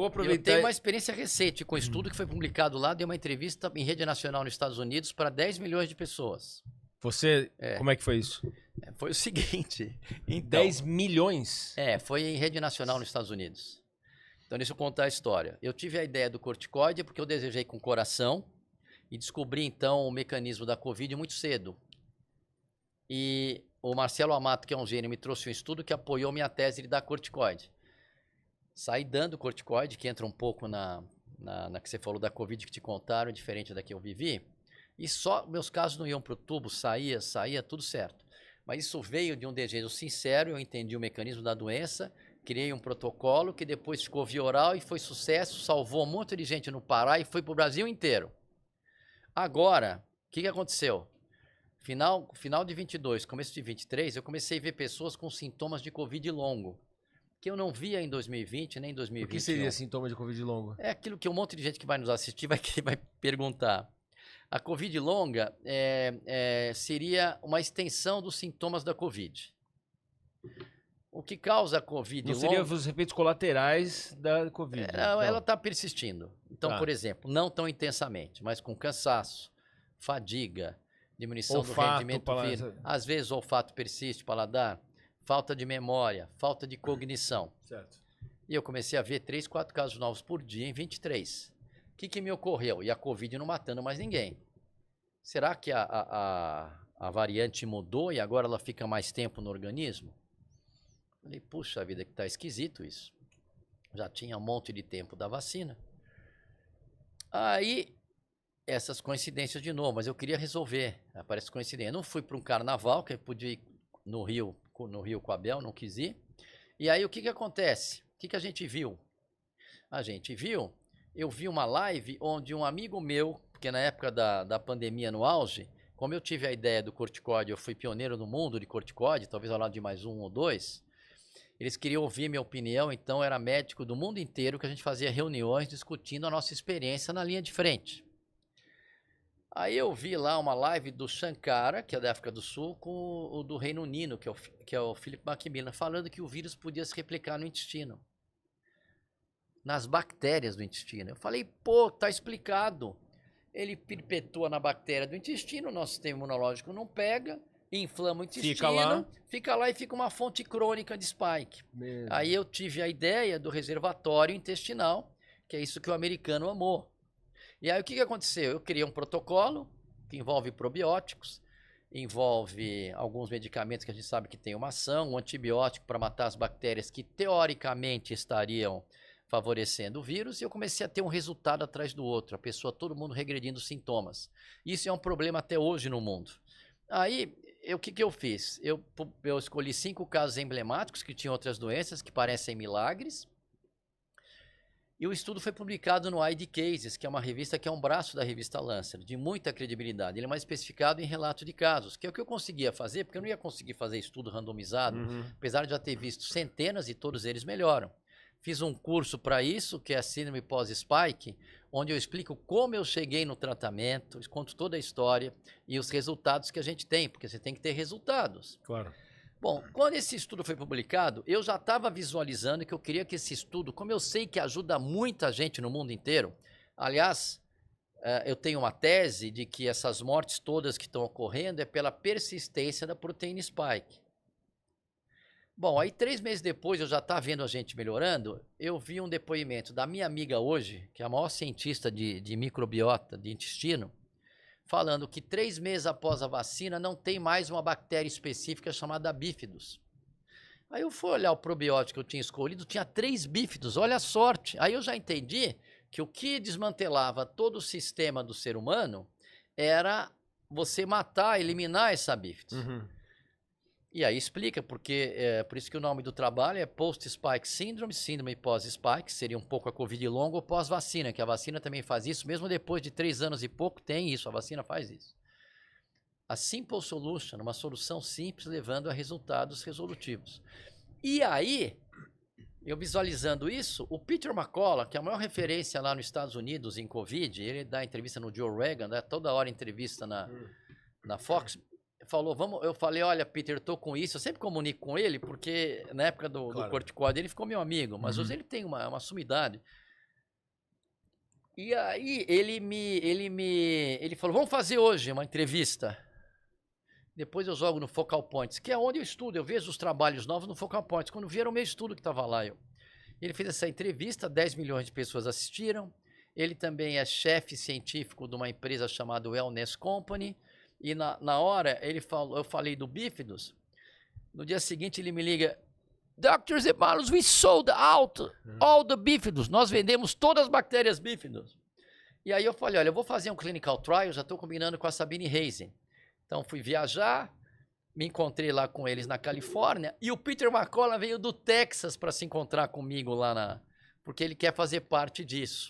Vou aproveitar. Eu tenho uma experiência recente com um estudo que foi publicado lá, dei uma entrevista em rede nacional nos Estados Unidos para 10 milhões de pessoas. Você, como é que foi isso? Foi o seguinte. Então, 10 milhões? Foi em rede nacional nos Estados Unidos. Então, deixa eu contar a história. Eu tive a ideia do corticoide porque eu desejei com o coração e descobri, então, o mecanismo da Covid muito cedo. E o Marcelo Amato, que é um gênio, me trouxe um estudo que apoiou minha tese de dar corticoide. Saí dando corticoide, que entra um pouco na que você falou da Covid que te contaram, diferente da que eu vivi. E só meus casos não iam para o tubo, saía, tudo certo. Mas isso veio de um desejo sincero, eu entendi o mecanismo da doença, criei um protocolo que depois ficou via oral e foi sucesso, salvou um monte de gente no Pará e foi para o Brasil inteiro. Agora, o que aconteceu? Final de 22, começo de 23, eu comecei a ver pessoas com sintomas de Covid longo, que eu não via em 2020, nem em 2021. O que seria sintoma de Covid longo? É aquilo que um monte de gente que vai nos assistir vai perguntar. A Covid longa seria uma extensão dos sintomas da Covid. O que causa a Covid longa... Não seria os efeitos colaterais da Covid. Ela está persistindo. Então, por exemplo, não tão intensamente, mas com cansaço, fadiga, diminuição do rendimento físico. Às vezes o olfato persiste, paladar, falta de memória, falta de cognição. Certo. E eu comecei a ver 3, 4 casos novos por dia em 23. O que me ocorreu? E a Covid não matando mais ninguém. Será que a variante mudou e agora ela fica mais tempo no organismo? Falei, puxa vida, que tá esquisito isso. Já tinha um monte de tempo da vacina. Aí, essas coincidências de novo, mas eu queria resolver. Aparece coincidência. Eu não fui para um carnaval, que eu podia ir no Rio com a Bel, não quis ir. E aí, o que acontece? O que a gente viu? Eu vi uma live onde um amigo meu, porque na época da pandemia no auge, como eu tive a ideia do corticoide, eu fui pioneiro no mundo de corticoide, talvez ao lado de mais 1 ou 2, eles queriam ouvir minha opinião, então era médico do mundo inteiro que a gente fazia reuniões discutindo a nossa experiência na linha de frente. Aí eu vi lá uma live do Shankara, que é da África do Sul, com o do Reino Unido, que é o Philip Macmillan, falando que o vírus podia se replicar no intestino. Nas bactérias do intestino. Eu falei, pô, tá explicado. Ele perpetua na bactéria do intestino, o nosso sistema imunológico não pega, inflama o intestino, fica lá e fica uma fonte crônica de spike. Mesmo. Aí eu tive a ideia do reservatório intestinal, que é isso que o americano amou. E aí o que aconteceu? Eu criei um protocolo que envolve probióticos, envolve alguns medicamentos que a gente sabe que tem uma ação, um antibiótico para matar as bactérias que teoricamente estariam favorecendo o vírus, e eu comecei a ter um resultado atrás do outro, todo mundo regredindo sintomas. Isso é um problema até hoje no mundo. Aí, o que eu fiz? Eu escolhi 5 casos emblemáticos que tinham outras doenças que parecem milagres, e o estudo foi publicado no ID Cases, que é uma revista que é um braço da revista Lancet, de muita credibilidade. Ele é mais especificado em relato de casos, que é o que eu conseguia fazer, porque eu não ia conseguir fazer estudo randomizado, apesar de já ter visto centenas e todos eles melhoram. Fiz um curso para isso, que é a Síndrome Pós-Spike, onde eu explico como eu cheguei no tratamento, conto toda a história e os resultados que a gente tem, porque você tem que ter resultados. Claro. Bom, quando esse estudo foi publicado, eu já estava visualizando que eu queria que esse estudo, como eu sei que ajuda muita gente no mundo inteiro, aliás, eu tenho uma tese de que essas mortes todas que estão ocorrendo é pela persistência da proteína Spike. Bom, aí 3 meses depois, eu já estava vendo a gente melhorando, eu vi um depoimento da minha amiga hoje, que é a maior cientista de microbiota, de intestino, falando que 3 meses após a vacina não tem mais uma bactéria específica chamada bífidos. Aí eu fui olhar o probiótico que eu tinha escolhido, tinha 3 bífidos, olha a sorte. Aí eu já entendi que o que desmantelava todo o sistema do ser humano era você matar, eliminar essa bífidos. E aí explica, porque por isso que o nome do trabalho é Post-Spike Syndrome, síndrome pós-spike, seria um pouco a Covid longa ou pós-vacina, que a vacina também faz isso, mesmo depois de 3 anos e pouco tem isso, a vacina faz isso. A Simple Solution, uma solução simples levando a resultados resolutivos. E aí, eu visualizando isso, o Peter McCullough, que é a maior referência lá nos Estados Unidos em Covid, ele dá entrevista no Joe Rogan, dá toda hora entrevista na Fox, falou, eu falei, olha, Peter, eu tô com isso, eu sempre comunico com ele, porque na época do corticoide ele ficou meu amigo, mas hoje ele tem uma sumidade. E aí ele falou, vamos fazer hoje uma entrevista. Depois eu jogo no Focal Points, que é onde eu estudo. Eu vejo os trabalhos novos no Focal Points. Quando vieram o meu estudo que estava lá, ele fez essa entrevista, 10 milhões de pessoas assistiram. Ele também é chefe científico de uma empresa chamada Wellness Company. E na hora, eu falei do bífidos. No dia seguinte, ele me liga, Dr. Zeballos, we sold out all the bífidos. Nós vendemos todas as bactérias bífidos. E aí eu falei, olha, eu vou fazer um clinical trial, já estou combinando com a Sabine Reisen. Então fui viajar, me encontrei lá com eles na Califórnia e o Peter McCullough veio do Texas para se encontrar comigo lá porque ele quer fazer parte disso.